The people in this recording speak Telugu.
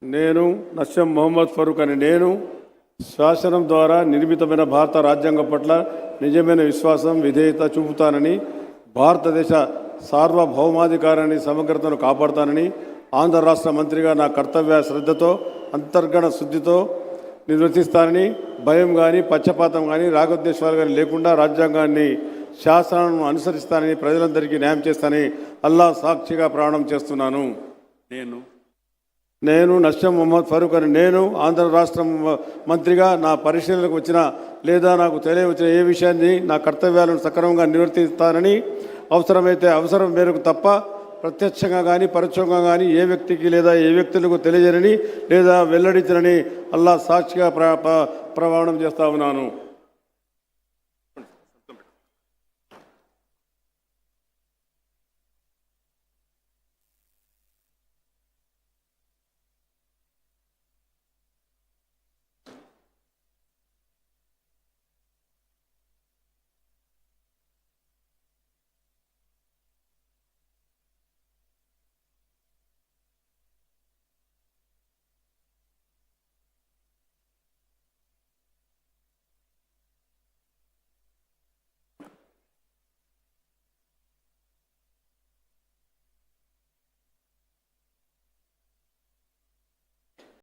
నేను నస్యం మొహమ్మద్ ఫరూక్ అని నేను శాసనం ద్వారా నిర్మితమైన భారత రాజ్యాంగం పట్ల నిజమైన విశ్వాసం విధేయత చూపుతానని, భారతదేశ సార్వభౌమాధికారాన్ని సమగ్రతను కాపాడుతానని, ఆంధ్ర రాష్ట్ర మంత్రిగా నా కర్తవ్య శ్రద్ధతో అంతర్గత శుద్ధితో నిర్వర్తిస్తానని, భయం కానీ పక్షపాతం కానీ రాగద్వేషాలు కానీ లేకుండా రాజ్యాంగాన్ని శాసనాలను అనుసరిస్తానని, ప్రజలందరికీ న్యాయం చేస్తానని అల్లా సాక్షిగా ప్రమాణం చేస్తున్నాను. నేను నస్యం మొహమ్మద్ ఫరూక్ అని నేను ఆంధ్ర రాష్ట్ర మంత్రిగా నా పరిశీలనకు వచ్చిన లేదా నాకు తెలియవచ్చిన ఏ విషయాన్ని నా కర్తవ్యాలను సక్రమంగా నిర్వర్తిస్తానని, అవసరమైతే అవసరం మేరకు తప్ప ప్రత్యక్షంగా కానీ పరోక్షంగా కానీ ఏ వ్యక్తికి లేదా ఏ వ్యక్తులకు తెలియజేయనని లేదా వెల్లడించనని అల్లా సాక్షిగా ప్రమాణం చేస్తా ఉన్నాను.